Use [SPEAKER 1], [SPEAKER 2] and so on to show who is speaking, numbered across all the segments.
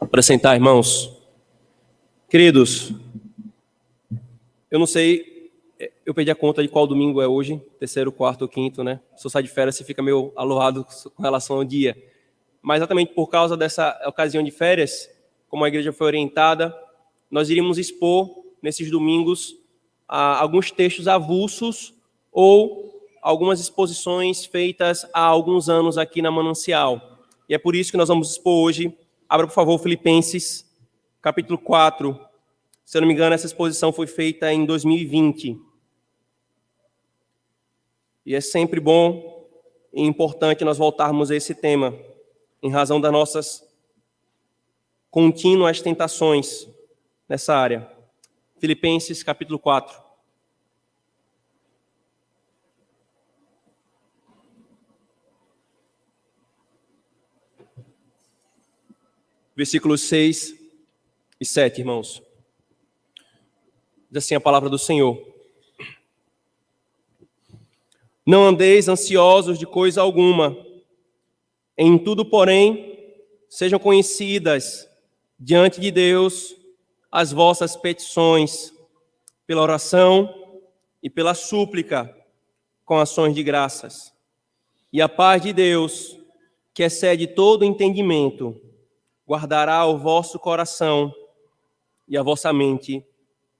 [SPEAKER 1] Apresentar, irmãos. Queridos, eu não sei, eu perdi a conta de qual domingo é hoje, terceiro, quarto ou quinto, né? Se eu sair de férias, você fica meio aloado com relação ao dia. Mas exatamente por causa dessa ocasião de férias, como a igreja foi orientada, nós iríamos expor nesses domingos alguns textos avulsos ou algumas exposições feitas há alguns anos aqui na Manancial. E é por isso que nós vamos expor hoje. Abra, por favor, Filipenses, capítulo 4. Se eu não me engano, essa exposição foi feita em 2020. E é sempre bom e importante nós voltarmos a esse tema, em razão das nossas contínuas tentações nessa área. Filipenses, capítulo 4. Versículos 6 e 7, irmãos. Diz assim a palavra do Senhor. Não andeis ansiosos de coisa alguma. Em tudo, porém, sejam conhecidas diante de Deus as vossas petições, pela oração e pela súplica, com ações de graças. E a paz de Deus, que excede todo entendimento, guardará o vosso coração e a vossa mente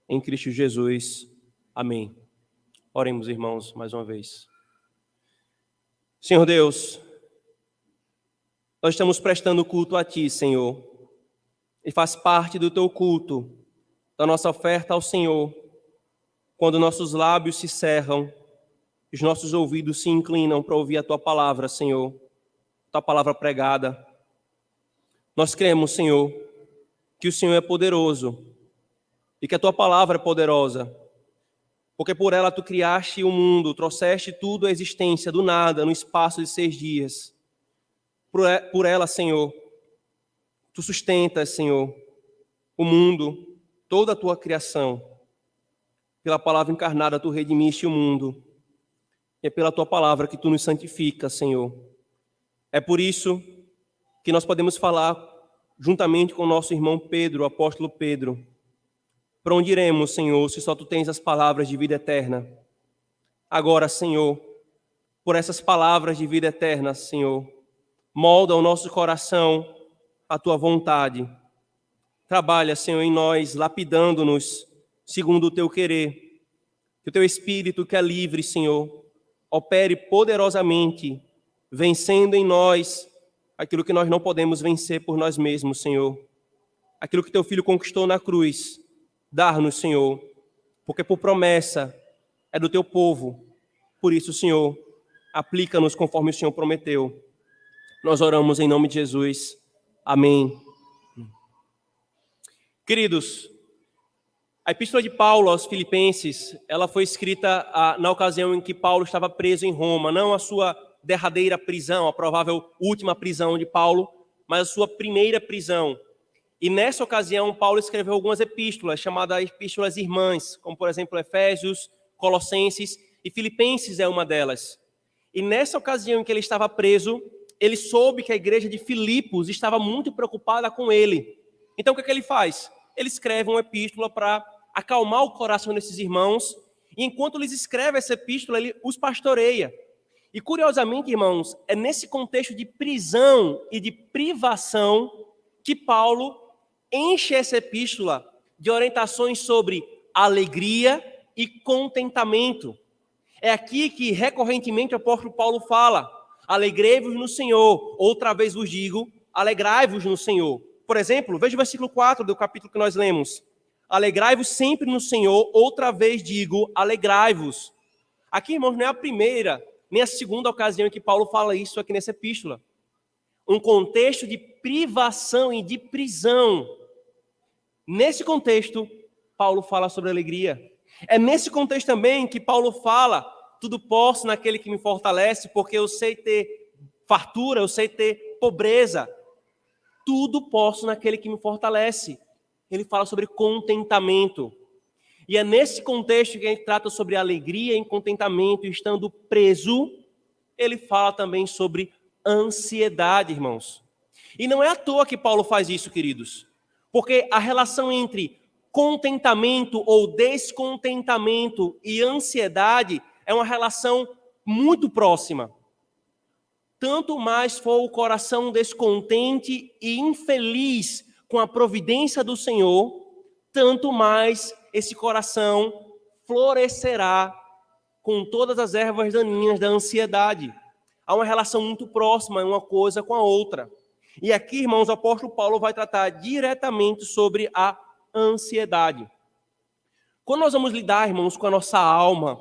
[SPEAKER 1] em Cristo Jesus. Amém. Oremos, irmãos, mais uma vez. Senhor Deus, nós estamos prestando culto a Ti, Senhor, e faz parte do Teu culto, da nossa oferta ao Senhor, quando nossos lábios se cerram, os nossos ouvidos se inclinam para ouvir a Tua palavra, Senhor, Tua palavra pregada. Nós cremos, Senhor, que o Senhor é poderoso e que a Tua palavra é poderosa, porque por ela Tu criaste o mundo, trouxeste tudo à existência do nada, no espaço de 6 dias. Por ela, Senhor, Tu sustentas, Senhor, o mundo, toda a Tua criação. Pela palavra encarnada Tu redimiste o mundo. E é pela Tua palavra que Tu nos santifica, Senhor. É por isso que nós podemos falar juntamente com o nosso irmão Pedro, o apóstolo Pedro. Para onde iremos, Senhor, se só Tu tens as palavras de vida eterna? Agora, Senhor, por essas palavras de vida eterna, Senhor, molda o nosso coração a Tua vontade. Trabalha, Senhor, em nós, lapidando-nos segundo o Teu querer. Que o Teu Espírito, que é livre, Senhor, opere poderosamente, vencendo em nós aquilo que nós não podemos vencer por nós mesmos, Senhor. Aquilo que Teu Filho conquistou na cruz, dar-nos, Senhor, porque por promessa é do Teu povo. Por isso, Senhor, aplica-nos conforme o Senhor prometeu. Nós oramos em nome de Jesus. Amém. Queridos, a epístola de Paulo aos Filipenses, ela foi escrita na ocasião em que Paulo estava preso em Roma, não a sua derradeira prisão, a provável última prisão de Paulo, mas a sua primeira prisão. E nessa ocasião, Paulo escreveu algumas epístolas, chamadas epístolas irmãs, como por exemplo Efésios, Colossenses e Filipenses é uma delas. E nessa ocasião em que ele estava preso, ele soube que a igreja de Filipos estava muito preocupada com ele. Então o que é que ele faz? Ele escreve uma epístola para acalmar o coração desses irmãos, e enquanto eles escrevem essa epístola, ele os pastoreia. E curiosamente, irmãos, é nesse contexto de prisão e de privação que Paulo enche essa epístola de orientações sobre alegria e contentamento. É aqui que recorrentemente o apóstolo Paulo fala: alegrei-vos no Senhor, outra vez vos digo, alegrai-vos no Senhor. Por exemplo, veja o versículo 4 do capítulo que nós lemos. Alegrai-vos sempre no Senhor, outra vez digo, alegrai-vos. Aqui, irmãos, não é a primeira, nem a segunda ocasião em que Paulo fala isso aqui nessa epístola. Um contexto de privação e de prisão. Nesse contexto, Paulo fala sobre alegria. É nesse contexto também que Paulo fala: tudo posso naquele que me fortalece, porque eu sei ter fartura, eu sei ter pobreza. Tudo posso naquele que me fortalece. Ele fala sobre contentamento. E é nesse contexto que a gente trata sobre alegria e contentamento, e estando preso, ele fala também sobre ansiedade, irmãos. E não é à toa que Paulo faz isso, queridos. Porque a relação entre contentamento ou descontentamento e ansiedade é uma relação muito próxima. Tanto mais for o coração descontente e infeliz com a providência do Senhor, tanto mais esse coração florescerá com todas as ervas daninhas da ansiedade. Há uma relação muito próxima uma coisa com a outra. E aqui, irmãos, o apóstolo Paulo vai tratar diretamente sobre a ansiedade. Quando nós vamos lidar, irmãos, com a nossa alma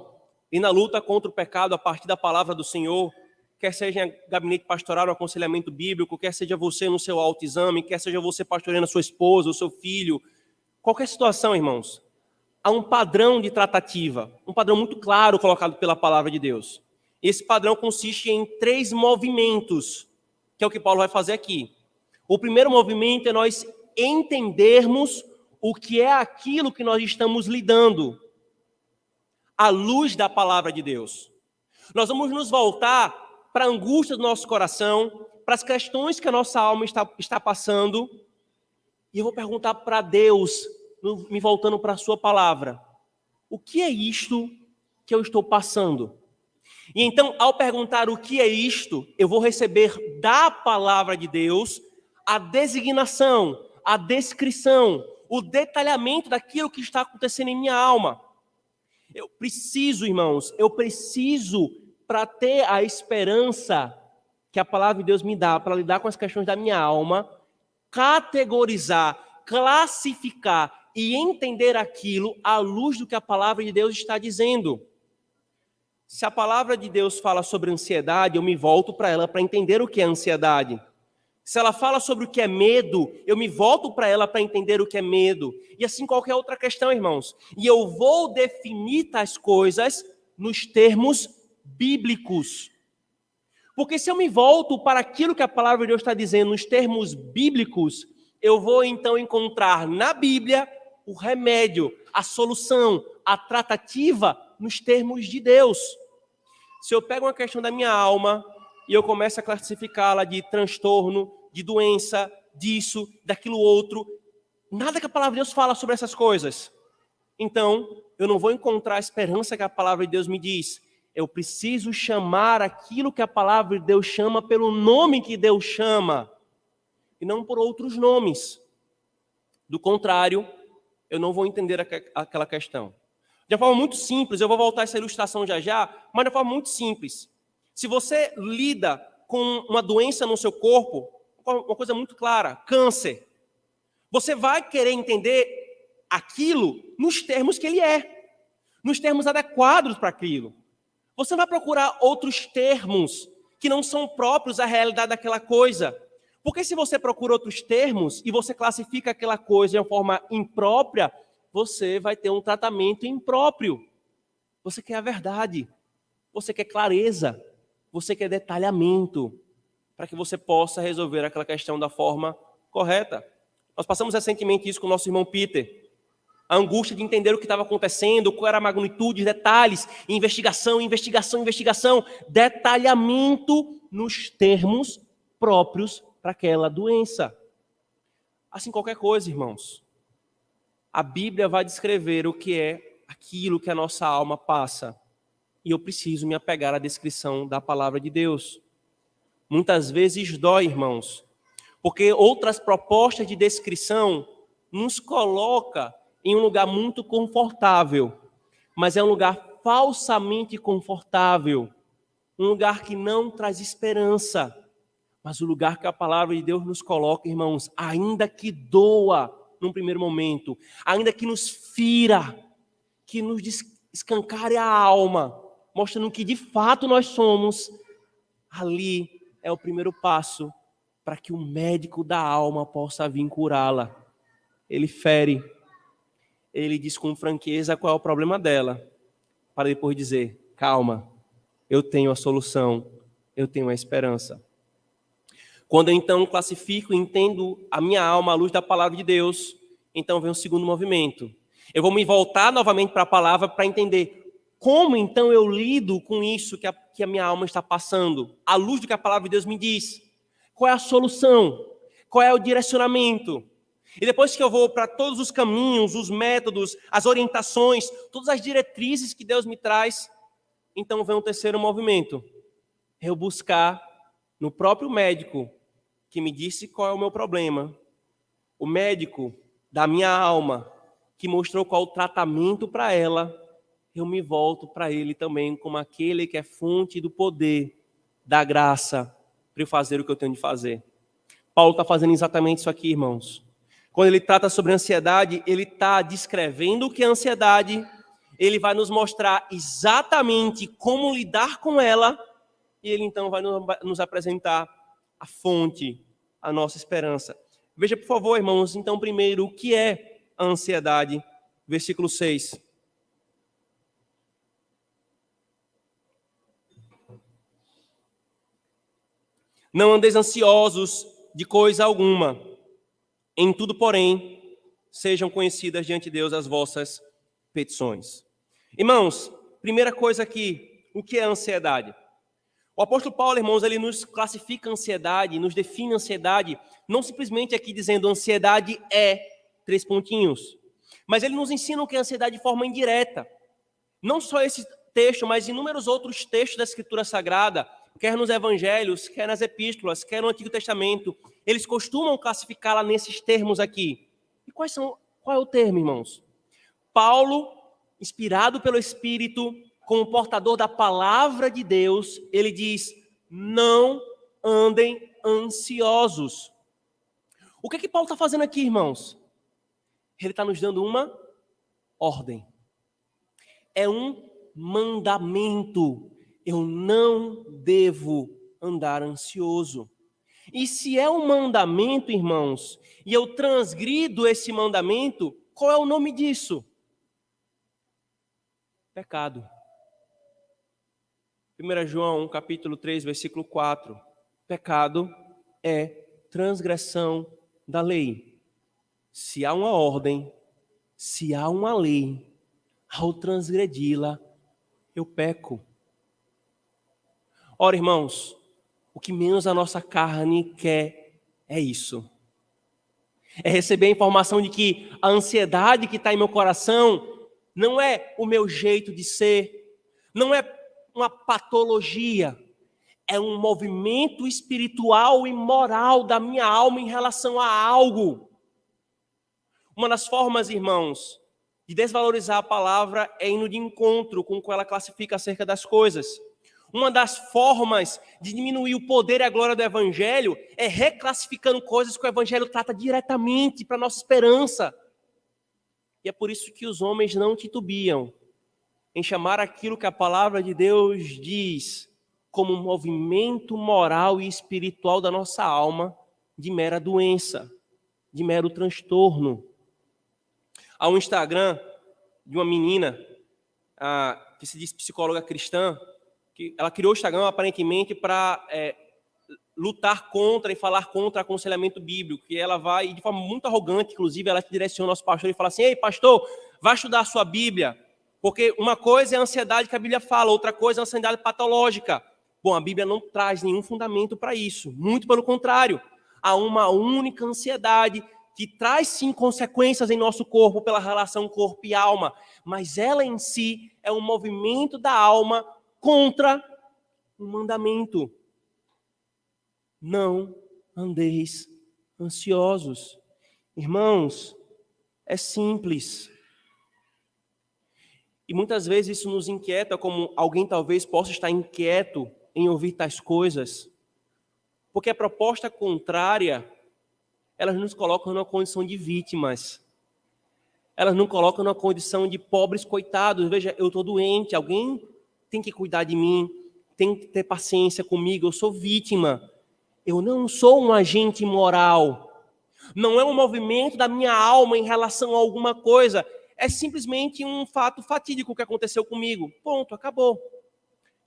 [SPEAKER 1] e na luta contra o pecado a partir da palavra do Senhor, quer seja em gabinete pastoral, no aconselhamento bíblico, quer seja você no seu autoexame, quer seja você pastoreando a sua esposa, o seu filho, qualquer situação, irmãos, há um padrão de tratativa, um padrão muito claro colocado pela palavra de Deus. Esse padrão consiste em 3 movimentos, que é o que Paulo vai fazer aqui. O primeiro movimento é nós entendermos o que é aquilo que nós estamos lidando, à luz da palavra de Deus. Nós vamos nos voltar para a angústia do nosso coração, para as questões que a nossa alma está passando, e eu vou perguntar para Deus, me voltando para a sua palavra, o que é isto que eu estou passando? E então, ao perguntar o que é isto, eu vou receber da palavra de Deus a designação, a descrição, o detalhamento daquilo que está acontecendo em minha alma. Eu preciso, irmãos, para ter a esperança que a palavra de Deus me dá para lidar com as questões da minha alma, categorizar, classificar e entender aquilo à luz do que a palavra de Deus está dizendo. Se a palavra de Deus fala sobre ansiedade, eu me volto para ela para entender o que é ansiedade. Se ela fala sobre o que é medo, eu me volto para ela para entender o que é medo. E assim qualquer outra questão, irmãos. E eu vou definir tais coisas nos termos bíblicos. Porque se eu me volto para aquilo que a palavra de Deus está dizendo nos termos bíblicos, eu vou então encontrar na Bíblia o remédio, a solução, a tratativa nos termos de Deus. Se eu pego uma questão da minha alma e eu começo a classificá-la de transtorno, de doença, disso, daquilo outro, nada que a palavra de Deus fala sobre essas coisas. Então, eu não vou encontrar a esperança que a palavra de Deus me diz. Eu preciso chamar aquilo que a palavra de Deus chama pelo nome que Deus chama, e não por outros nomes. Do contrário, eu não vou entender aquela questão. De uma forma muito simples, eu vou voltar a essa ilustração já, mas de uma forma muito simples. Se você lida com uma doença no seu corpo, uma coisa muito clara, câncer, você vai querer entender aquilo nos termos que ele é, nos termos adequados para aquilo. Você não vai procurar outros termos que não são próprios à realidade daquela coisa. Porque se você procura outros termos e você classifica aquela coisa de uma forma imprópria, você vai ter um tratamento impróprio. Você quer a verdade, você quer clareza, você quer detalhamento, para que você possa resolver aquela questão da forma correta. Nós passamos recentemente isso com o nosso irmão Peter. A angústia de entender o que estava acontecendo, qual era a magnitude, detalhes, investigação, detalhamento nos termos próprios para aquela doença. Assim, qualquer coisa, irmãos. A Bíblia vai descrever o que é aquilo que a nossa alma passa. E eu preciso me apegar à descrição da palavra de Deus. Muitas vezes dói, irmãos, porque outras propostas de descrição nos coloca em um lugar muito confortável, mas é um lugar falsamente confortável, um lugar que não traz esperança, mas o lugar que a palavra de Deus nos coloca, irmãos, ainda que doa num primeiro momento, ainda que nos fira, que nos escancare a alma, mostrando que de fato nós somos, ali é o primeiro passo para que o médico da alma possa vir curá-la. Ele fere, ele diz com franqueza qual é o problema dela, para depois dizer, calma, eu tenho a solução, eu tenho a esperança. Quando eu então classifico e entendo a minha alma à luz da palavra de Deus, então vem o segundo movimento. Eu vou me voltar novamente para a palavra para entender como então eu lido com isso que a minha alma está passando, à luz do que a palavra de Deus me diz. Qual é a solução? qual é o direcionamento. E depois que eu vou para todos os caminhos, os métodos, as orientações, todas as diretrizes que Deus me traz, então vem um terceiro movimento. Eu buscar no próprio médico que me disse qual é o meu problema, o médico da minha alma, que mostrou qual o tratamento para ela, eu me volto para ele também como aquele que é fonte do poder, da graça, para eu fazer o que eu tenho de fazer. Paulo está fazendo exatamente isso aqui, irmãos. Quando ele trata sobre ansiedade, ele está descrevendo o que é ansiedade, ele vai nos mostrar exatamente como lidar com ela, e ele então vai nos apresentar a fonte, a nossa esperança. Veja, por favor, irmãos, então primeiro, o que é a ansiedade? Versículo 6. Não andeis ansiosos de coisa alguma. Em tudo, porém, sejam conhecidas diante de Deus as vossas petições. Irmãos, primeira coisa aqui, o que é ansiedade? O apóstolo Paulo, irmãos, ele nos classifica a ansiedade, nos define a ansiedade, não simplesmente aqui dizendo ansiedade é 3 pontinhos, mas ele nos ensina o que é ansiedade de forma indireta. Não só esse texto, mas inúmeros outros textos da Escritura Sagrada, quer nos evangelhos, quer nas epístolas, quer no Antigo Testamento, eles costumam classificá-la nesses termos aqui. E qual é o termo, irmãos? Paulo, inspirado pelo Espírito, como portador da palavra de Deus, ele diz: não andem ansiosos. O que Paulo está fazendo aqui, irmãos? Ele está nos dando uma ordem. É um mandamento. Eu não devo andar ansioso. E se é um mandamento, irmãos, e eu transgrido esse mandamento, qual é o nome disso? Pecado. 1 João, capítulo 3, versículo 4. Pecado é transgressão da lei. Se há uma ordem, se há uma lei, ao transgredi-la, eu peco. Ora, irmãos, o que menos a nossa carne quer é isso. É receber a informação de que a ansiedade que está em meu coração não é o meu jeito de ser, não é uma patologia, é um movimento espiritual e moral da minha alma em relação a algo. Uma das formas, irmãos, de desvalorizar a palavra é indo de encontro com o que ela classifica acerca das coisas. Uma das formas de diminuir o poder e a glória do Evangelho é reclassificando coisas que o Evangelho trata diretamente para a nossa esperança. E é por isso que os homens não titubeam em chamar aquilo que a palavra de Deus diz como um movimento moral e espiritual da nossa alma de mera doença, de mero transtorno. Há um Instagram de uma menina que se diz psicóloga cristã, que ela criou o Instagram aparentemente para lutar contra e falar contra aconselhamento bíblico, que ela vai, de forma muito arrogante, inclusive, ela direciona ao nosso pastor e fala assim: ei, pastor, vai estudar a sua Bíblia, porque uma coisa é a ansiedade que a Bíblia fala, outra coisa é a ansiedade patológica. Bom, a Bíblia não traz nenhum fundamento para isso, muito pelo contrário, há uma única ansiedade que traz sim consequências em nosso corpo pela relação corpo e alma, mas ela em si é um movimento da alma contra um mandamento. Não andeis ansiosos. Irmãos, é simples. E muitas vezes isso nos inquieta, como alguém talvez possa estar inquieto em ouvir tais coisas, porque a proposta contrária, elas nos colocam numa condição de vítimas. Elas nos colocam numa condição de pobres coitados. Veja, eu estou doente, alguém tem que cuidar de mim, tem que ter paciência comigo, eu sou vítima. Eu não sou um agente moral. Não é um movimento da minha alma em relação a alguma coisa. É simplesmente um fato fatídico que aconteceu comigo. Ponto, acabou.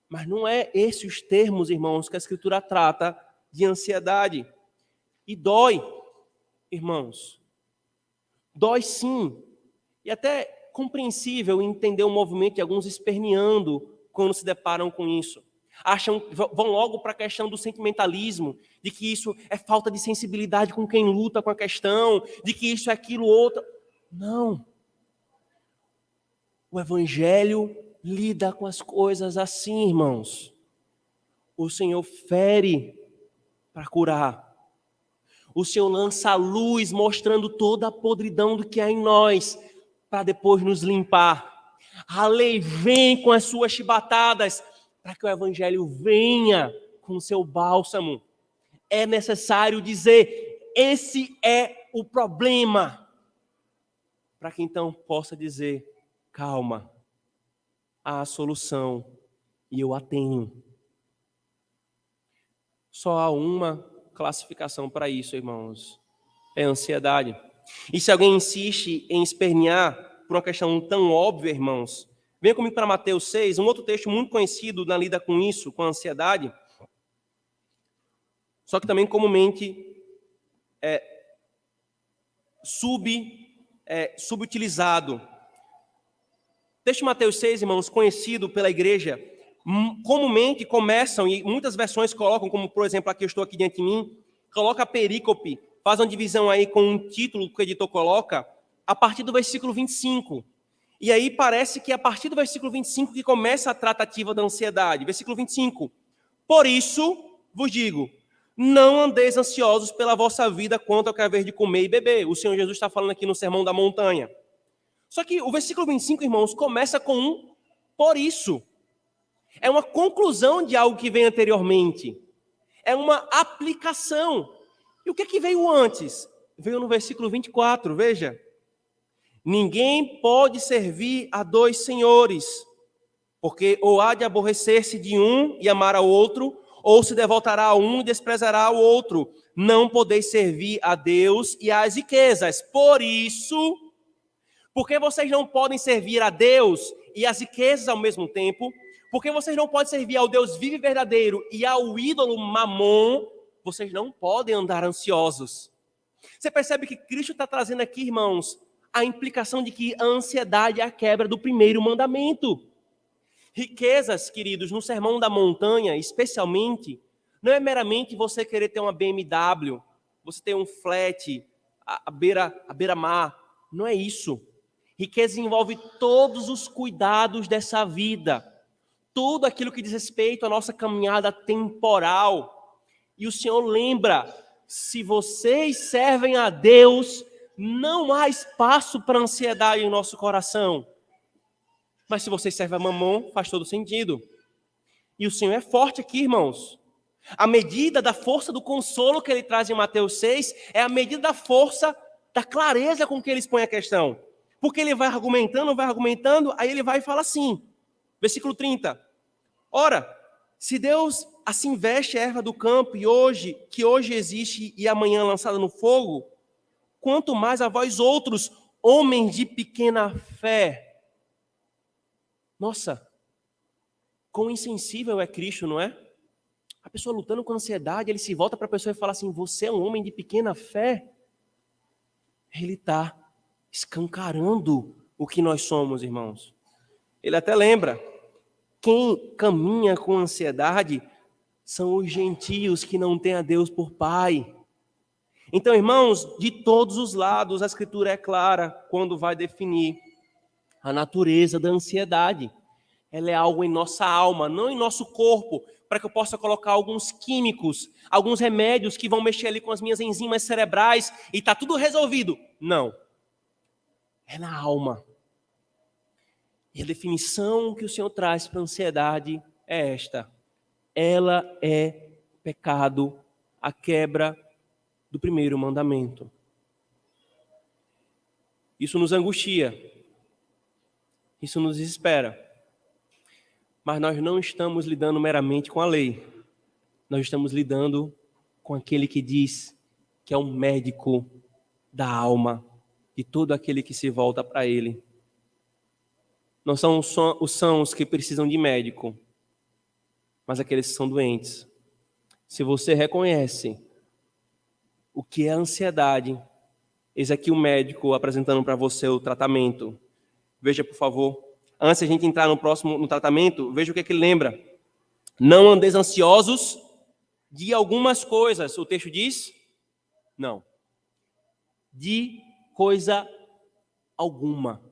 [SPEAKER 1] Mas não é esses os termos, irmãos, que a Escritura trata de ansiedade. E dói, irmãos. Dói sim. E até compreensível entender o movimento de alguns esperneando quando se deparam com isso. Vão logo para a questão do sentimentalismo, de que isso é falta de sensibilidade com quem luta com a questão, de que isso é aquilo outro. Não. O Evangelho lida com as coisas assim, irmãos. O Senhor fere para curar. O Senhor lança a luz mostrando toda a podridão do que há em nós, para depois nos limpar. A lei vem com as suas chibatadas, para que o Evangelho venha com o seu bálsamo. É necessário dizer, esse é o problema, para que então possa dizer, calma, há a solução e eu a tenho. Só há uma classificação para isso, irmãos, é a ansiedade. E se alguém insiste em espernear por uma questão tão óbvia, irmãos, venha comigo para Mateus 6, um outro texto muito conhecido na lida com isso, com a ansiedade, só que também comumente subutilizado. O texto de Mateus 6, irmãos, conhecido pela igreja, comumente começam, e muitas versões colocam, como por exemplo a que eu estou aqui diante de mim, coloca a perícope, faz uma divisão aí com um título que o editor coloca, a partir do versículo 25. E aí parece que é a partir do versículo 25 que começa a tratativa da ansiedade. Versículo 25. Por isso vos digo, não andeis ansiosos pela vossa vida quanto ao que haver de comer e beber. O Senhor Jesus está falando aqui no Sermão da Montanha. Só que o versículo 25, irmãos, começa com um por isso. É uma conclusão de algo que vem anteriormente. É uma aplicação. E o que é que veio antes? Veio no versículo 24, veja. Ninguém pode servir a dois senhores, porque ou há de aborrecer-se de um e amar ao outro, ou se devotará a um e desprezará ao outro. Não podeis servir a Deus e às riquezas. Por isso, porque vocês não podem servir a Deus e às riquezas ao mesmo tempo, porque vocês não podem servir ao Deus vivo e verdadeiro e ao ídolo Mamon, vocês não podem andar ansiosos. Você percebe que Cristo está trazendo aqui, irmãos, a implicação de que a ansiedade é a quebra do primeiro mandamento. Riquezas, queridos, no Sermão da Montanha, especialmente, não é meramente você querer ter uma BMW, você ter um flat, a beira-mar. Não é isso. Riqueza envolve todos os cuidados dessa vida. Tudo aquilo que diz respeito à nossa caminhada temporal. E o Senhor lembra, se vocês servem a Deus, não há espaço para ansiedade em nosso coração. Mas se vocês servem a Mamon, faz todo sentido. E o Senhor é forte aqui, irmãos. A medida da força do consolo que ele traz em Mateus 6 é a medida da força, da clareza com que ele expõe a questão. Porque ele vai argumentando, aí ele vai e fala assim, versículo 30. Ora, se Deus assim veste a erva do campo que hoje existe e amanhã lançada no fogo, quanto mais a vós outros, homens de pequena fé. Nossa, quão insensível é Cristo, não é? A pessoa lutando com ansiedade, ele se volta para a pessoa e fala assim, você é um homem de pequena fé? Ele está escancarando o que nós somos, irmãos. Ele até lembra, quem caminha com ansiedade são os gentios que não têm a Deus por Pai. Então, irmãos, de todos os lados, a Escritura é clara quando vai definir a natureza da ansiedade. Ela é algo em nossa alma, não em nosso corpo, para que eu possa colocar alguns químicos, alguns remédios que vão mexer ali com as minhas enzimas cerebrais e está tudo resolvido. Não. É na alma. E a definição que o Senhor traz para a ansiedade é esta. Ela é pecado, a quebra do primeiro mandamento. Isso nos angustia. Isso nos desespera. Mas nós não estamos lidando meramente com a lei. Nós estamos lidando com aquele que diz que é um médico da alma, de todo aquele que se volta para ele. Não são os sãos que precisam de médico, mas aqueles que são doentes. Se você reconhece o que é ansiedade, eis aqui o médico apresentando para você o tratamento. Veja, por favor. Antes de a gente entrar no tratamento, veja o que é que ele lembra. Não andeis ansiosos de algumas coisas. O texto diz? Não. De coisa alguma.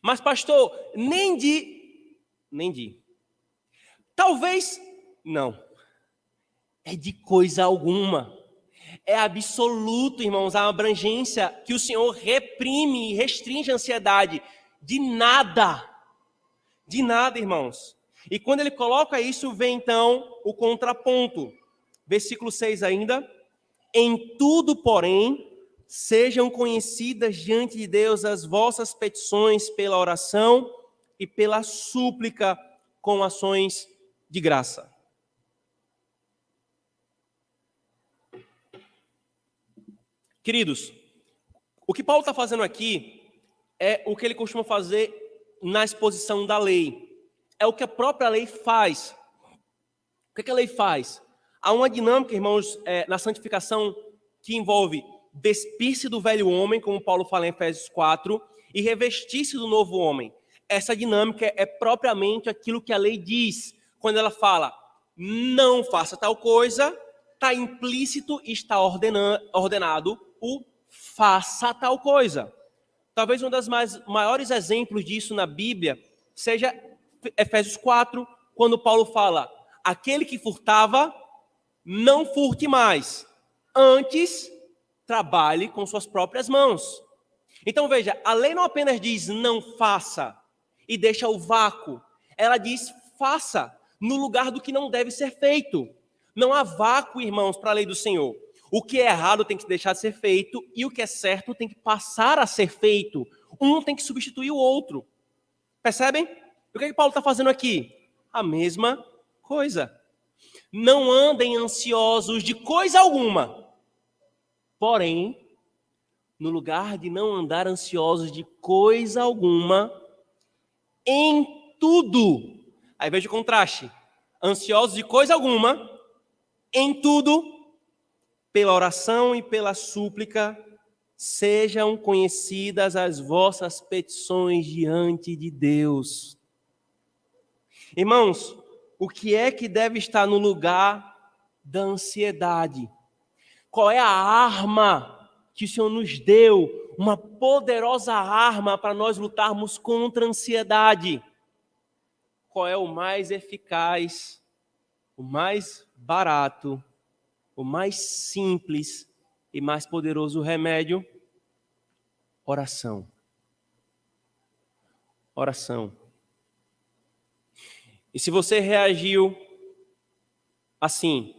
[SPEAKER 1] Mas, pastor, nem de. Talvez, não. É de coisa alguma. É absoluto, irmãos, a abrangência que o Senhor reprime e restringe a ansiedade. De nada. De nada, irmãos. E quando ele coloca isso, vem então o contraponto. Versículo 6 ainda. Em tudo, porém, sejam conhecidas diante de Deus as vossas petições pela oração e pela súplica com ações de graça. Queridos, o que Paulo está fazendo aqui é o que ele costuma fazer na exposição da lei. É o que a própria lei faz. O que a lei faz? Há uma dinâmica, irmãos, na santificação que envolve despir-se do velho homem, como Paulo fala em Efésios 4, e revestir-se do novo homem. Essa dinâmica é propriamente aquilo que a lei diz. Quando ela fala, não faça tal coisa, está implícito e está ordenado o faça tal coisa. Talvez um dos maiores exemplos disso na Bíblia seja Efésios 4, quando Paulo fala, aquele que furtava, não furte mais. Antes, trabalhe com suas próprias mãos. Então veja, a lei não apenas diz não faça e deixa o vácuo. Ela diz faça no lugar do que não deve ser feito. Não há vácuo, irmãos, para a lei do Senhor. O que é errado tem que deixar de ser feito e o que é certo tem que passar a ser feito. Um tem que substituir o outro. Percebem? O que Paulo está fazendo aqui? A mesma coisa. Não andem ansiosos de coisa alguma. Porém, no lugar de não andar ansiosos de coisa alguma, em tudo. Aí veja o contraste. Ansiosos de coisa alguma, em tudo, pela oração e pela súplica, sejam conhecidas as vossas petições diante de Deus. Irmãos, o que é que deve estar no lugar da ansiedade? Qual é a arma que o Senhor nos deu? Uma poderosa arma para nós lutarmos contra a ansiedade. Qual é o mais eficaz, o mais barato, o mais simples e mais poderoso remédio? Oração. Oração. E se você reagiu assim,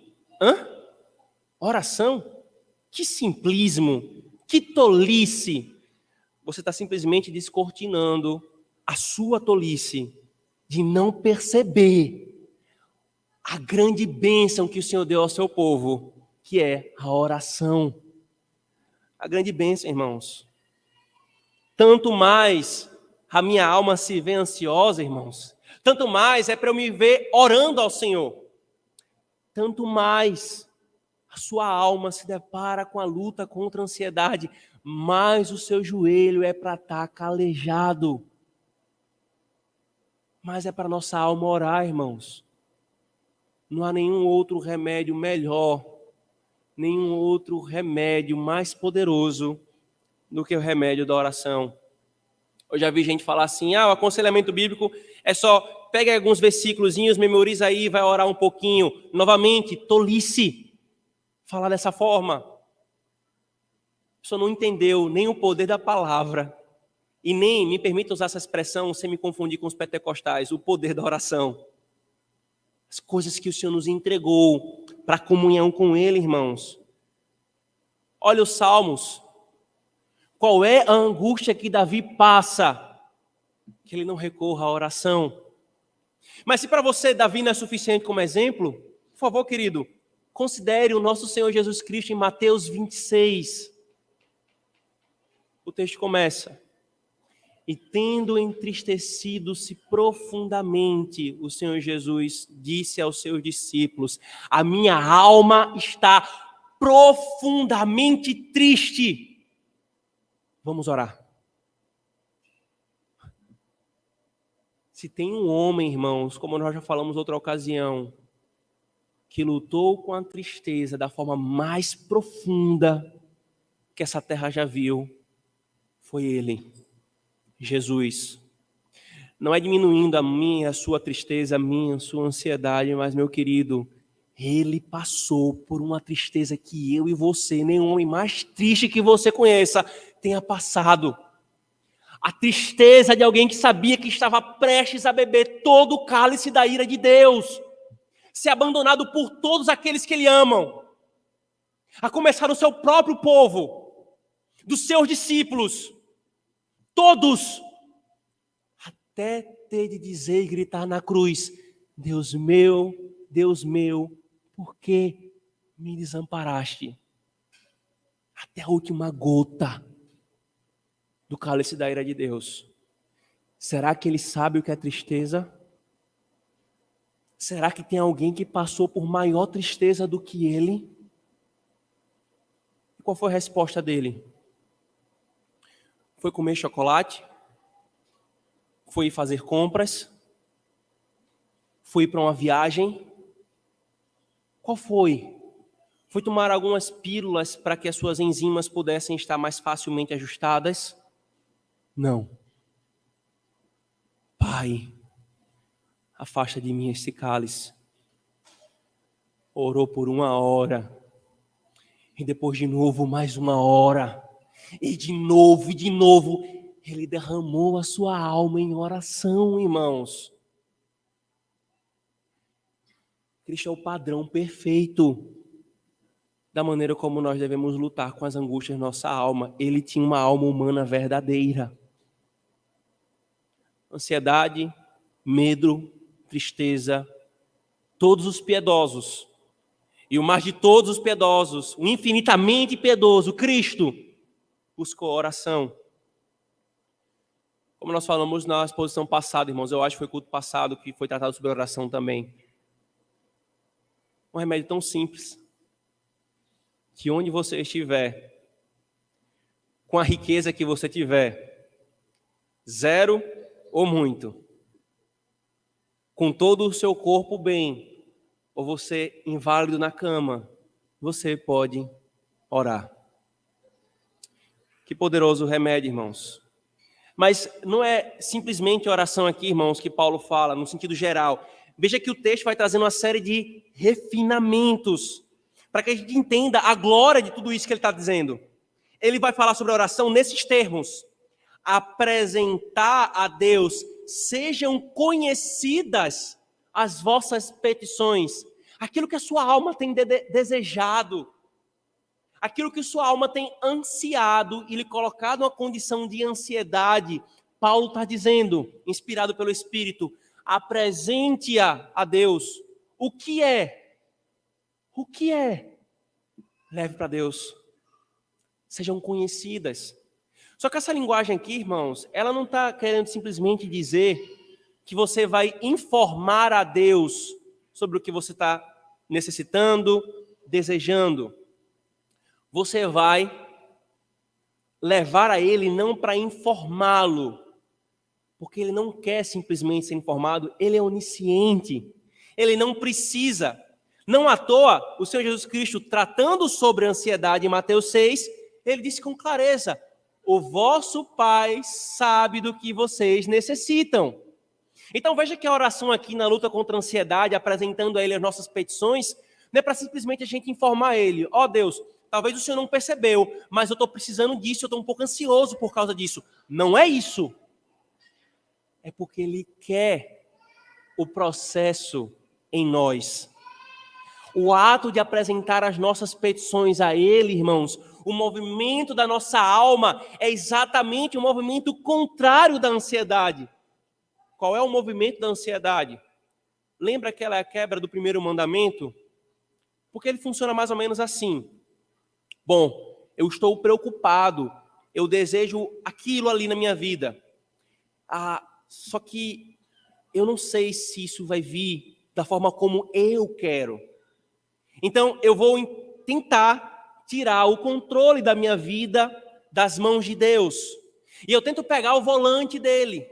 [SPEAKER 1] oração? Que simplismo, que tolice. Você está simplesmente descortinando a sua tolice de não perceber a grande bênção que o Senhor deu ao seu povo, que é a oração. A grande bênção, irmãos. Tanto mais a minha alma se vê ansiosa, irmãos, tanto mais é para eu me ver orando ao Senhor. Tanto mais a sua alma se depara com a luta contra a ansiedade, mais o seu joelho é para estar calejado. Mas é para nossa alma orar, irmãos. Não há nenhum outro remédio melhor, nenhum outro remédio mais poderoso do que o remédio da oração. Eu já vi gente falar assim, o aconselhamento bíblico é só, pega alguns versículozinhos, memoriza aí, vai orar um pouquinho. Novamente, tolice. Falar dessa forma. A pessoa não entendeu nem o poder da palavra e nem, me permita usar essa expressão sem me confundir com os pentecostais, o poder da oração. As coisas que o Senhor nos entregou para comunhão com Ele, irmãos. Olha os Salmos. Qual é a angústia que Davi passa? Que ele não recorra à oração. Mas se para você Davi não é suficiente como exemplo, por favor, querido, considere o nosso Senhor Jesus Cristo em Mateus 26. O texto começa. E tendo entristecido-se profundamente, o Senhor Jesus disse aos seus discípulos, a minha alma está profundamente triste. Vamos orar. Se tem um homem, irmãos, como nós já falamos outra ocasião, que lutou com a tristeza da forma mais profunda que essa terra já viu, foi ele, Jesus. Não é diminuindo a minha, a sua tristeza, a minha, a sua ansiedade, mas, meu querido, ele passou por uma tristeza que eu e você, nenhum homem mais triste que você conheça, tenha passado. A tristeza de alguém que sabia que estava prestes a beber todo o cálice da ira de Deus, ser abandonado por todos aqueles que ele amam, a começar do seu próprio povo, dos seus discípulos, todos, até ter de dizer e gritar na cruz: Deus meu, por que me desamparaste? Até a última gota do cálice da ira de Deus. Será que ele sabe o que é tristeza? Será que tem alguém que passou por maior tristeza do que ele? E qual foi a resposta dele? Foi comer chocolate? Foi fazer compras? Foi para uma viagem? Qual foi? Foi tomar algumas pílulas para que as suas enzimas pudessem estar mais facilmente ajustadas? Não. Pai, afasta de mim esse cálice. Orou por 1 hora. E depois de novo, mais 1 hora. E de novo, ele derramou a sua alma em oração, irmãos. Cristo é o padrão perfeito da maneira como nós devemos lutar com as angústias da nossa alma. Ele tinha uma alma humana verdadeira. Ansiedade, medo, tristeza, todos os piedosos. E o mais de todos os piedosos, o infinitamente piedoso, Cristo, buscou oração. Como nós falamos na exposição passada, irmãos, eu acho que foi culto passado que foi tratado sobre oração também. Um remédio tão simples, que onde você estiver, com a riqueza que você tiver, 0 ou muito, com todo o seu corpo bem, ou você inválido na cama, você pode orar. Que poderoso remédio, irmãos. Mas não é simplesmente oração aqui, irmãos, que Paulo fala, no sentido geral. Veja que o texto vai trazendo uma série de refinamentos, para que a gente entenda a glória de tudo isso que ele está dizendo. Ele vai falar sobre a oração nesses termos. Apresentar a Deus, sejam conhecidas as vossas petições, aquilo que a sua alma tem desejado, aquilo que sua alma tem ansiado e lhe colocado uma condição de ansiedade. Paulo está dizendo, inspirado pelo Espírito, apresente-a a Deus. O que é? O que é? Leve para Deus. Sejam conhecidas. Só que essa linguagem aqui, irmãos, ela não está querendo simplesmente dizer que você vai informar a Deus sobre o que você está necessitando, desejando. Você vai levar a Ele não para informá-lo, porque Ele não quer simplesmente ser informado, Ele é onisciente, Ele não precisa. Não à toa, o Senhor Jesus Cristo, tratando sobre a ansiedade em Mateus 6, Ele disse com clareza: o vosso Pai sabe do que vocês necessitam. Então veja que a oração aqui na luta contra a ansiedade, apresentando a Ele as nossas petições, não é para simplesmente a gente informar Ele: ó Deus, talvez o Senhor não percebeu, mas eu estou precisando disso, eu estou um pouco ansioso por causa disso. Não é isso. É porque Ele quer o processo em nós. O ato de apresentar as nossas petições a Ele, irmãos, o movimento da nossa alma é exatamente o movimento contrário da ansiedade. Qual é o movimento da ansiedade? Lembra aquela quebra do primeiro mandamento? Porque ele funciona mais ou menos assim. Bom, eu estou preocupado, eu desejo aquilo ali na minha vida. Só que eu não sei se isso vai vir da forma como eu quero. Então, eu vou tentar tirar o controle da minha vida das mãos de Deus. E eu tento pegar o volante dele.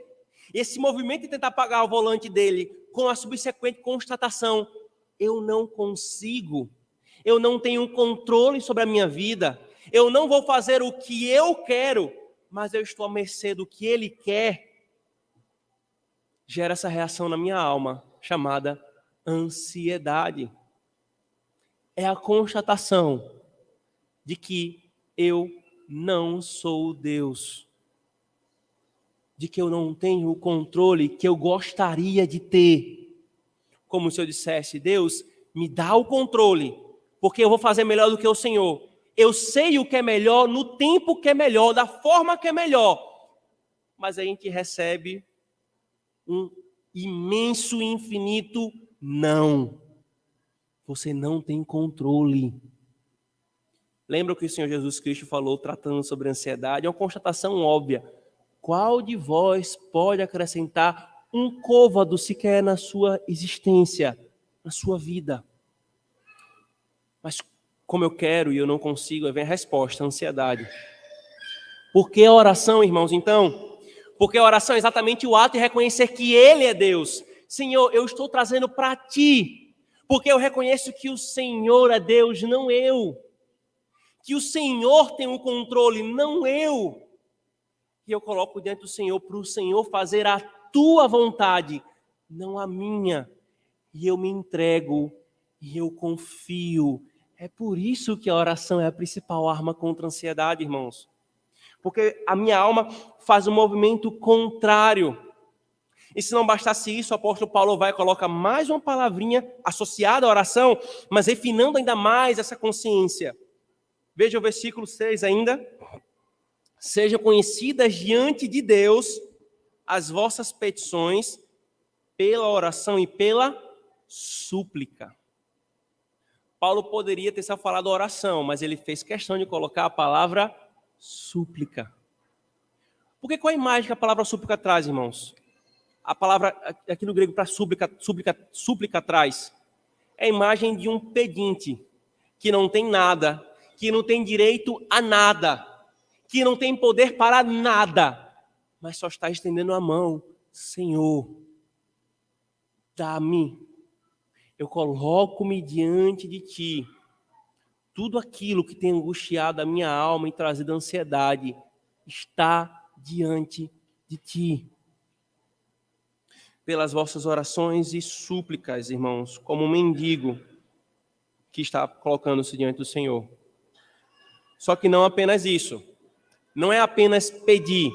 [SPEAKER 1] Esse movimento de tentar apagar o volante dele, com a subsequente constatação: eu não consigo, eu não tenho controle sobre a minha vida, eu não vou fazer o que eu quero, mas eu estou à mercê do que ele quer, gera essa reação na minha alma, chamada ansiedade. É a constatação de que eu não sou Deus, de que eu não tenho o controle que eu gostaria de ter. Como se eu dissesse: Deus, me dá o controle, porque eu vou fazer melhor do que o Senhor. Eu sei o que é melhor, no tempo que é melhor, da forma que é melhor. Mas a gente recebe um imenso e infinito não. Você não tem controle. Lembra o que o Senhor Jesus Cristo falou tratando sobre ansiedade? É uma constatação óbvia. Qual de vós pode acrescentar um côvado sequer na sua existência, na sua vida? Mas como eu quero e eu não consigo, aí vem a resposta: a ansiedade. Por que a oração, irmãos, então? Porque a oração é exatamente o ato de reconhecer que Ele é Deus. Senhor, eu estou trazendo para Ti, porque eu reconheço que o Senhor é Deus, não eu. Que o Senhor tem o controle, não eu. E eu coloco diante do Senhor para o Senhor fazer a Tua vontade, não a minha. E eu me entrego, e eu confio. É por isso que a oração é a principal arma contra a ansiedade, irmãos. Porque a minha alma faz um movimento contrário. E se não bastasse isso, o apóstolo Paulo vai e coloca mais uma palavrinha associada à oração, mas refinando ainda mais essa consciência. Veja o versículo 6 ainda. Sejam conhecidas diante de Deus as vossas petições pela oração e pela súplica. Paulo poderia ter só falado oração, mas ele fez questão de colocar a palavra súplica. Porque qual a imagem que a palavra súplica traz, irmãos? A palavra aqui no grego para súplica traz é a imagem de um pedinte que não tem nada, que não tem direito a nada, que não tem poder para nada, mas só está estendendo a mão. Senhor, dá-me, eu coloco-me diante de Ti. Tudo aquilo que tem angustiado a minha alma e trazido ansiedade está diante de Ti. Pelas vossas orações e súplicas, irmãos, como um mendigo que está colocando-se diante do Senhor. Só que não apenas isso. Não é apenas pedir.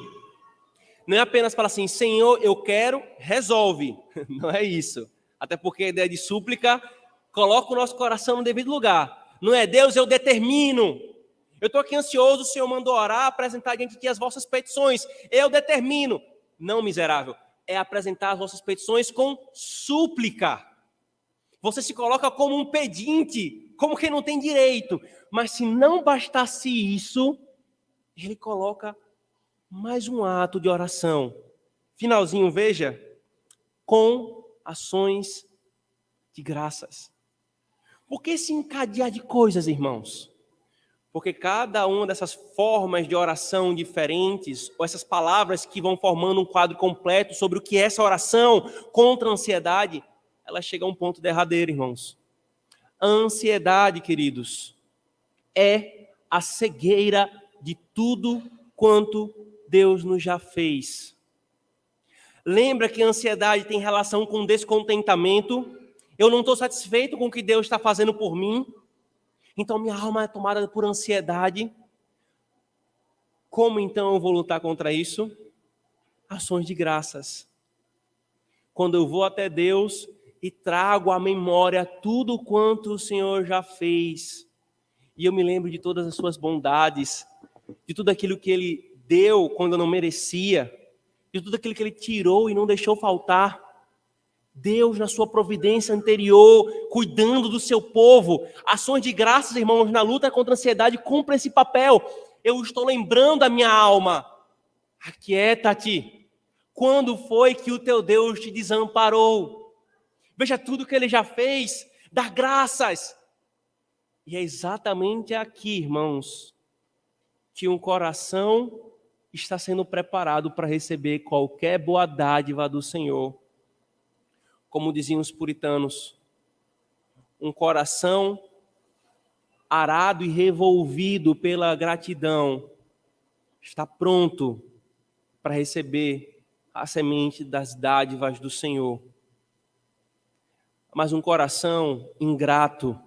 [SPEAKER 1] Não é apenas falar assim: Senhor, eu quero, resolve. Não é isso. Até porque a ideia de súplica coloca o nosso coração no devido lugar. Não é: Deus, eu determino. Eu estou aqui ansioso, o Senhor mandou orar, apresentar diante de Ti as vossas petições. Eu determino. Não, miserável. É apresentar as vossas petições com súplica. Você se coloca como um pedinte, como quem não tem direito. Mas se não bastasse isso, ele coloca mais um ato de oração. Finalzinho, veja, com ações de graças. Por que se encadear de coisas, irmãos? Porque cada uma dessas formas de oração diferentes, ou essas palavras que vão formando um quadro completo sobre o que é essa oração contra a ansiedade, ela chega a um ponto derradeiro, irmãos. A ansiedade, queridos, é a cegueira de tudo quanto Deus nos já fez. Lembra que a ansiedade tem relação com descontentamento? Eu não estou satisfeito com o que Deus está fazendo por mim. Então minha alma é tomada por ansiedade. Como então eu vou lutar contra isso? Ações de graças. Quando eu vou até Deus e trago à memória tudo quanto o Senhor já fez. E eu me lembro de todas as suas bondades, de tudo aquilo que Ele deu quando eu não merecia, de tudo aquilo que Ele tirou e não deixou faltar. Deus, na sua providência anterior, cuidando do seu povo. Ações de graças, irmãos, na luta contra a ansiedade, cumpre esse papel. Eu estou lembrando a minha alma. Aquieta-te. Quando foi que o teu Deus te desamparou? Veja tudo que Ele já fez. Dá graças. E é exatamente aqui, irmãos, que um coração está sendo preparado para receber qualquer boa dádiva do Senhor. Como diziam os puritanos, um coração arado e revolvido pela gratidão está pronto para receber a semente das dádivas do Senhor. Mas um coração ingrato,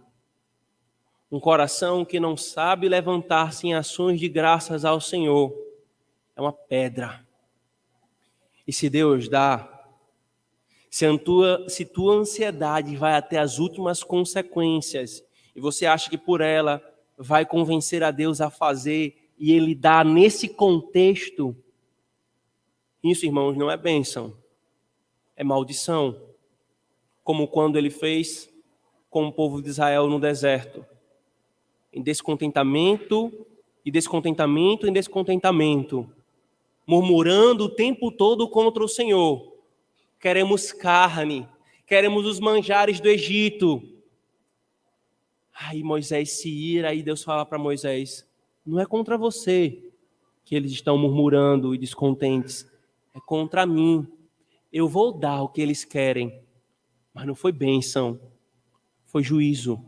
[SPEAKER 1] um coração que não sabe levantar-se em ações de graças ao Senhor, é uma pedra. E se Deus dá, se tua ansiedade vai até as últimas consequências, e você acha que por ela vai convencer a Deus a fazer, e Ele dá nesse contexto, isso, irmãos, não é bênção, é maldição. Como quando Ele fez com o povo de Israel no deserto. Em descontentamento, e descontentamento em descontentamento, murmurando o tempo todo contra o Senhor. Queremos carne, queremos os manjares do Egito. Aí Moisés se ira, aí Deus fala para Moisés, não é contra você que eles estão murmurando e descontentes, é contra mim. Eu vou dar o que eles querem. Mas não foi bênção, foi juízo.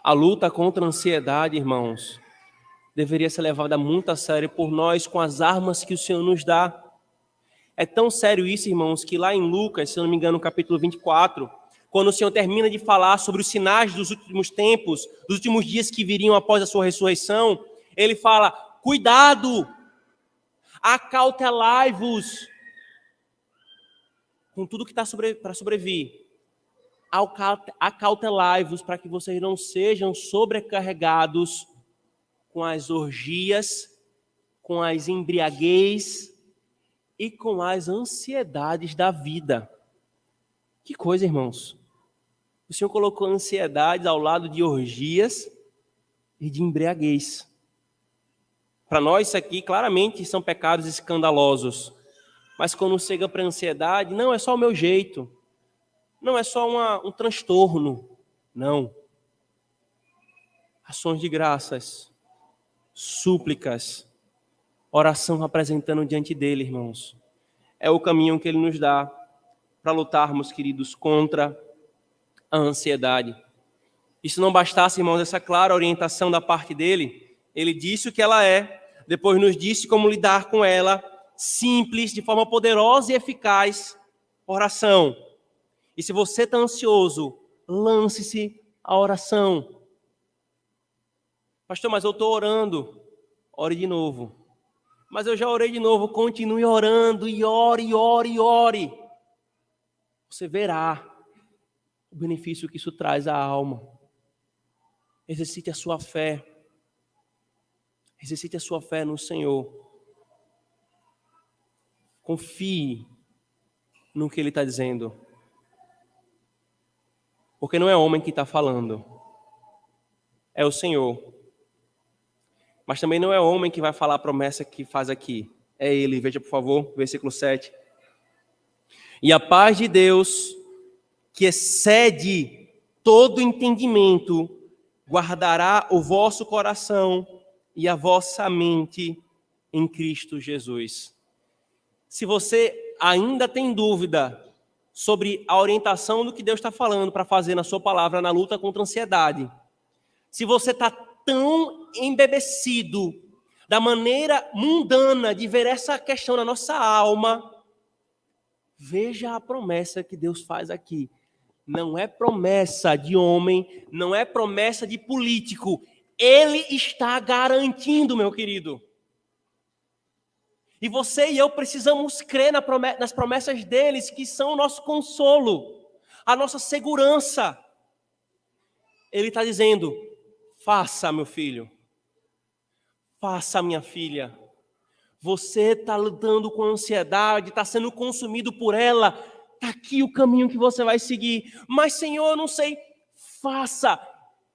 [SPEAKER 1] A luta contra a ansiedade, irmãos, deveria ser levada muito a sério por nós com as armas que o Senhor nos dá. É tão sério isso, irmãos, que lá em Lucas, se eu não me engano, no capítulo 24, quando o Senhor termina de falar sobre os sinais dos últimos tempos, dos últimos dias que viriam após a sua ressurreição, ele fala, cuidado, acautelai-vos com tudo que está para sobrevir. Acautelai-vos para que vocês não sejam sobrecarregados com as orgias, com as embriaguez e com as ansiedades da vida. Que coisa, irmãos. O Senhor colocou ansiedades ao lado de orgias e de embriaguez. Para nós, isso aqui claramente são pecados escandalosos. Mas quando chega para a ansiedade, não é só o meu jeito. Não é só um transtorno. Não. Ações de graças, súplicas, oração apresentando diante dele, irmãos. É o caminho que ele nos dá para lutarmos, queridos, contra a ansiedade. E se não bastasse, irmãos, essa clara orientação da parte dele, ele disse o que ela é, depois nos disse como lidar com ela, simples, de forma poderosa e eficaz, oração. E se você está ansioso, lance-se à oração. Pastor, mas eu estou orando. Ore de novo. Mas eu já orei de novo. Continue orando e ore, e ore, e ore. Você verá o benefício que isso traz à alma. Exercite a sua fé. Exercite a sua fé no Senhor. Confie no que Ele está dizendo. Porque não é homem que está falando. É o Senhor. Mas também não é homem que vai falar a promessa que faz aqui. É Ele. Veja, por favor, versículo 7. E a paz de Deus, que excede todo entendimento, guardará o vosso coração e a vossa mente em Cristo Jesus. Se você ainda tem dúvida sobre a orientação do que Deus está falando para fazer na sua palavra na luta contra a ansiedade, se você está tão embebecido da maneira mundana de ver essa questão na nossa alma, veja a promessa que Deus faz aqui. Não é promessa de homem, não é promessa de político. Ele está garantindo, meu querido. E você e eu precisamos crer nas promessas deles, que são o nosso consolo, a nossa segurança. Ele está dizendo, faça, meu filho. Faça, minha filha. Você está lutando com ansiedade, está sendo consumido por ela. Está aqui o caminho que você vai seguir. Mas, Senhor, eu não sei. Faça.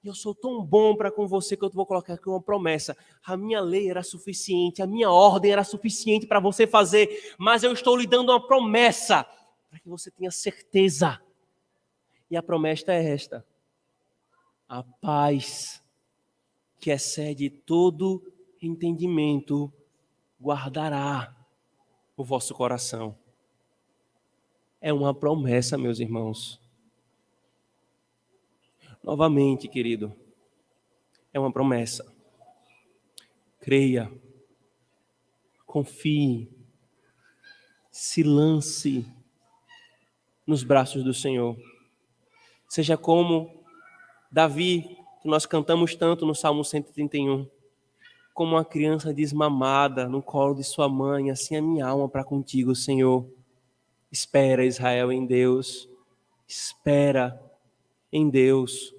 [SPEAKER 1] Eu sou tão bom para com você que eu vou colocar aqui uma promessa. A minha lei era suficiente, a minha ordem era suficiente para você fazer. Mas eu estou lhe dando uma promessa para que você tenha certeza. E a promessa é esta. A paz que excede todo entendimento guardará o vosso coração. É uma promessa, meus irmãos. Novamente, querido, é uma promessa. Creia, confie, se lance nos braços do Senhor. Seja como Davi, que nós cantamos tanto no Salmo 131, como uma criança desmamada no colo de sua mãe, assim a minha alma para contigo, Senhor. Espera, Israel, em Deus. Espera em Deus.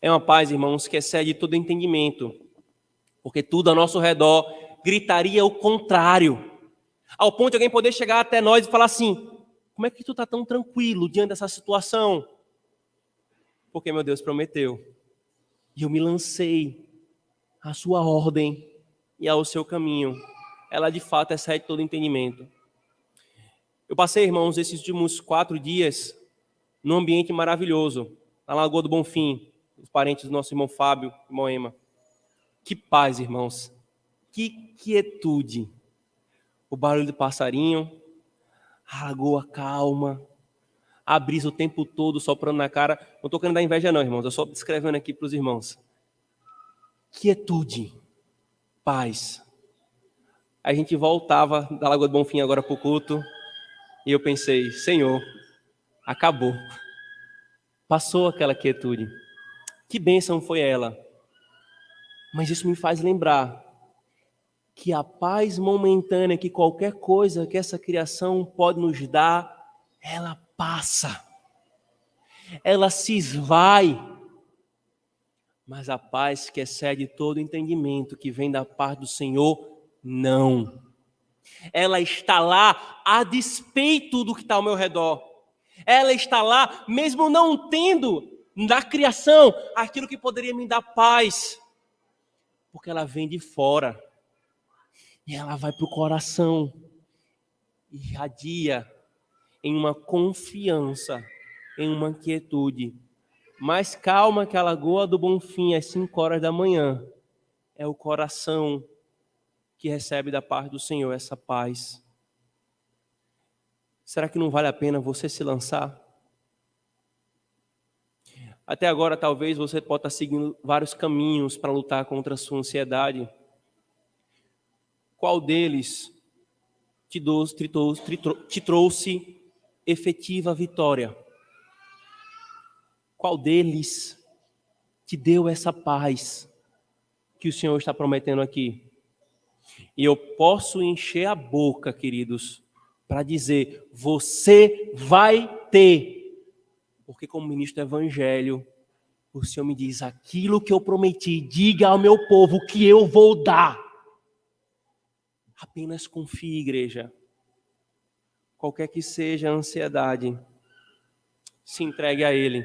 [SPEAKER 1] É uma paz, irmãos, que excede todo entendimento, porque tudo ao nosso redor gritaria o contrário, ao ponto de alguém poder chegar até nós e falar assim: como é que tu está tão tranquilo diante dessa situação? Porque meu Deus prometeu, e eu me lancei à sua ordem e ao seu caminho. Ela de fato excede todo entendimento. Eu passei, irmãos, esses últimos 4 dias num ambiente maravilhoso, na Lagoa do Bonfim, os parentes do nosso irmão Fábio e Moema. Que paz, irmãos, que quietude. O barulho do passarinho, a lagoa calma, a brisa o tempo todo soprando na cara. Não estou querendo dar inveja não, irmãos, eu só descrevendo aqui para os irmãos. Quietude, paz. A gente voltava da Lagoa do Bonfim agora para o culto e eu pensei: Senhor, acabou. Passou aquela quietude. Que bênção foi ela. Mas isso me faz lembrar que a paz momentânea que qualquer coisa que essa criação pode nos dar, ela passa. Ela se esvai. Mas a paz que excede todo entendimento, que vem da parte do Senhor, não. Ela está lá a despeito do que está ao meu redor. Ela está lá mesmo não tendo na criação aquilo que poderia me dar paz. Porque ela vem de fora. E ela vai para o coração. E irradia em uma confiança, em uma quietude. Mais calma que a Lagoa do Bonfim às 5 horas da manhã. É o coração que recebe da parte do Senhor essa paz. Será que não vale a pena você se lançar? Até agora, talvez você possa estar seguindo vários caminhos para lutar contra a sua ansiedade. Qual deles te trouxe efetiva vitória? Qual deles te deu essa paz que o Senhor está prometendo aqui? E eu posso encher a boca, queridos, para dizer: você vai ter. Porque como ministro do Evangelho, o Senhor me diz: aquilo que eu prometi, diga ao meu povo que eu vou dar. Apenas confie, igreja. Qualquer que seja a ansiedade, se entregue a Ele.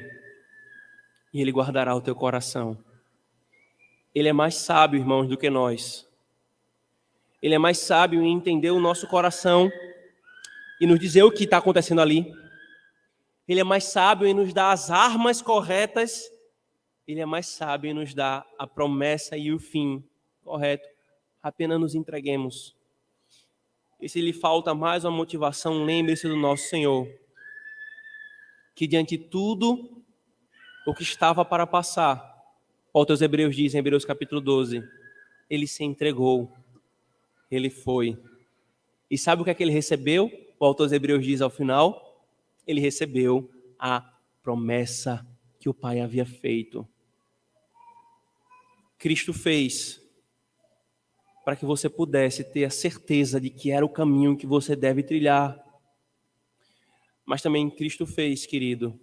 [SPEAKER 1] E Ele guardará o teu coração. Ele é mais sábio, irmãos, do que nós. Ele é mais sábio em entender o nosso coração e nos dizer o que está acontecendo ali. Ele é mais sábio em nos dar as armas corretas. Ele é mais sábio em nos dar a promessa e o fim correto. Apenas nos entreguemos. E se lhe falta mais uma motivação, lembre-se do nosso Senhor, que diante de tudo o que estava para passar, o autor aos Hebreus diz em Hebreus capítulo 12, ele se entregou, ele foi. E sabe o que é que ele recebeu? O autor aos Hebreus diz ao final, ele recebeu a promessa que o Pai havia feito. Cristo fez para que você pudesse ter a certeza de que era o caminho que você deve trilhar. Mas também Cristo fez, querido,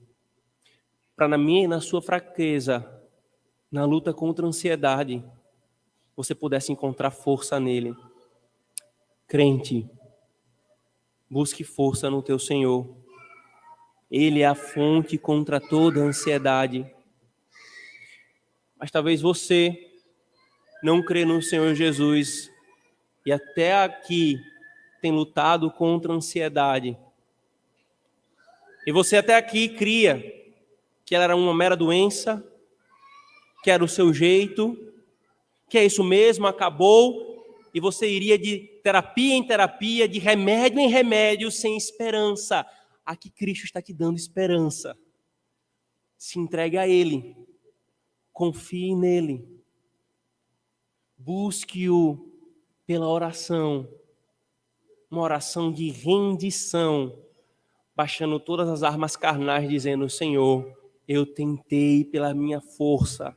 [SPEAKER 1] para na minha e na sua fraqueza, na luta contra a ansiedade, você pudesse encontrar força nele. Crente, busque força no teu Senhor. Ele é a fonte contra toda a ansiedade. Mas talvez você não crê no Senhor Jesus e até aqui tem lutado contra a ansiedade. E você até aqui cria que ela era uma mera doença, que era o seu jeito, que é isso mesmo, acabou, e você iria de terapia em terapia, de remédio em remédio, sem esperança. Aqui Cristo está te dando esperança. Se entregue a Ele, confie nele, busque-o pela oração, uma oração de rendição, baixando todas as armas carnais, dizendo: Senhor, eu tentei pela minha força,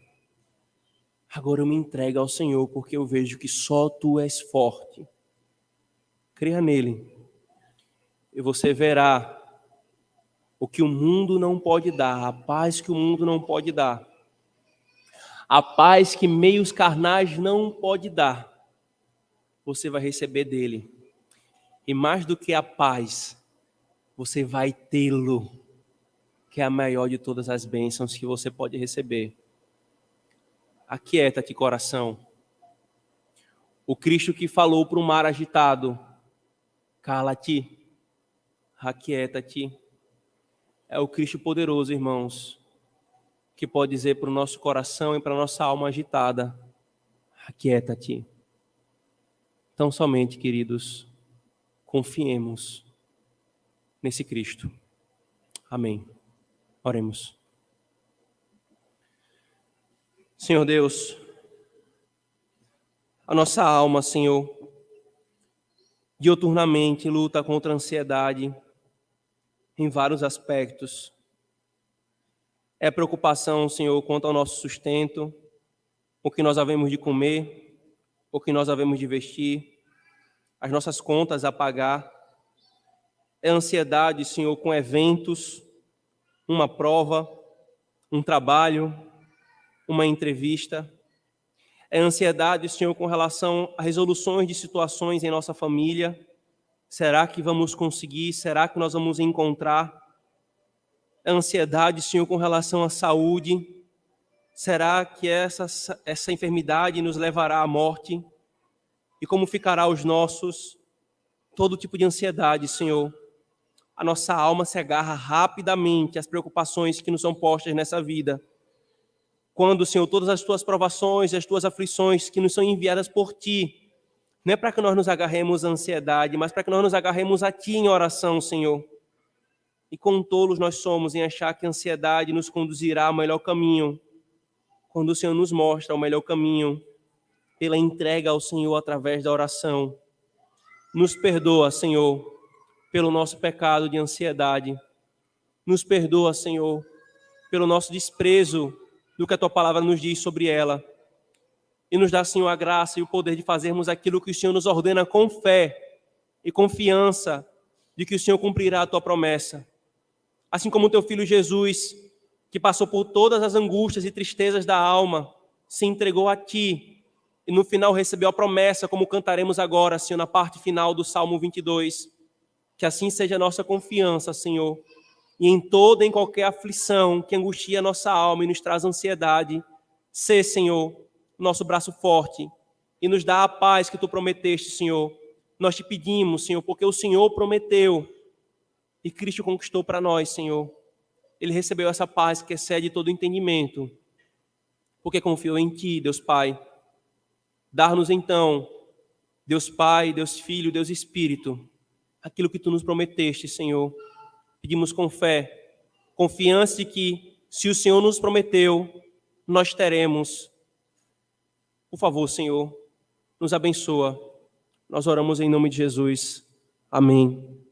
[SPEAKER 1] agora eu me entrego ao Senhor, porque eu vejo que só Tu és forte. Creia nele, e você verá o que o mundo não pode dar, a paz que o mundo não pode dar, a paz que meios carnais não pode dar, você vai receber dele. E mais do que a paz, você vai tê-lo, que é a maior de todas as bênçãos que você pode receber. Aquieta-te, coração. O Cristo que falou para o mar agitado: cala-te, aquieta-te. É o Cristo poderoso, irmãos, que pode dizer para o nosso coração e para a nossa alma agitada: aquieta-te. Então, somente, queridos, confiemos nesse Cristo. Amém. Oremos. Senhor Deus, a nossa alma, Senhor, diuturnamente luta contra a ansiedade em vários aspectos. É preocupação, Senhor, quanto ao nosso sustento, o que nós havemos de comer, o que nós havemos de vestir, as nossas contas a pagar. É ansiedade, Senhor, com eventos, uma prova, um trabalho, uma entrevista. É ansiedade, Senhor, com relação a resoluções de situações em nossa família. Será que vamos conseguir? Será que nós vamos encontrar? É ansiedade, Senhor, com relação à saúde. Será que essa enfermidade nos levará à morte? E como ficará os nossos? Todo tipo de ansiedade, Senhor. A nossa alma se agarra rapidamente às preocupações que nos são postas nessa vida. Quando, Senhor, todas as tuas provações, as tuas aflições que nos são enviadas por ti, não é para que nós nos agarremos à ansiedade, mas para que nós nos agarremos a ti em oração, Senhor. E quão tolos nós somos em achar que a ansiedade nos conduzirá ao melhor caminho, quando o Senhor nos mostra o melhor caminho, pela entrega ao Senhor através da oração. Nos perdoa, Senhor, pelo nosso pecado de ansiedade. Nos perdoa, Senhor, pelo nosso desprezo do que a Tua palavra nos diz sobre ela. E nos dá, Senhor, a graça e o poder de fazermos aquilo que o Senhor nos ordena com fé e confiança de que o Senhor cumprirá a Tua promessa. Assim como o Teu Filho Jesus, que passou por todas as angústias e tristezas da alma, se entregou a Ti e no final recebeu a promessa, como cantaremos agora, Senhor, na parte final do Salmo 22. Que assim seja a nossa confiança, Senhor, e em toda e em qualquer aflição que angustia a nossa alma e nos traz ansiedade, sê, Senhor, nosso braço forte e nos dá a paz que Tu prometeste, Senhor. Nós te pedimos, Senhor, porque o Senhor prometeu e Cristo conquistou para nós, Senhor. Ele recebeu essa paz que excede todo entendimento, porque confiou em Ti, Deus Pai. Dar-nos então, Deus Pai, Deus Filho, Deus Espírito, aquilo que Tu nos prometeste, Senhor. Pedimos com fé, confiança de que, se o Senhor nos prometeu, nós teremos. Por favor, Senhor, nos abençoa. Nós oramos em nome de Jesus. Amém.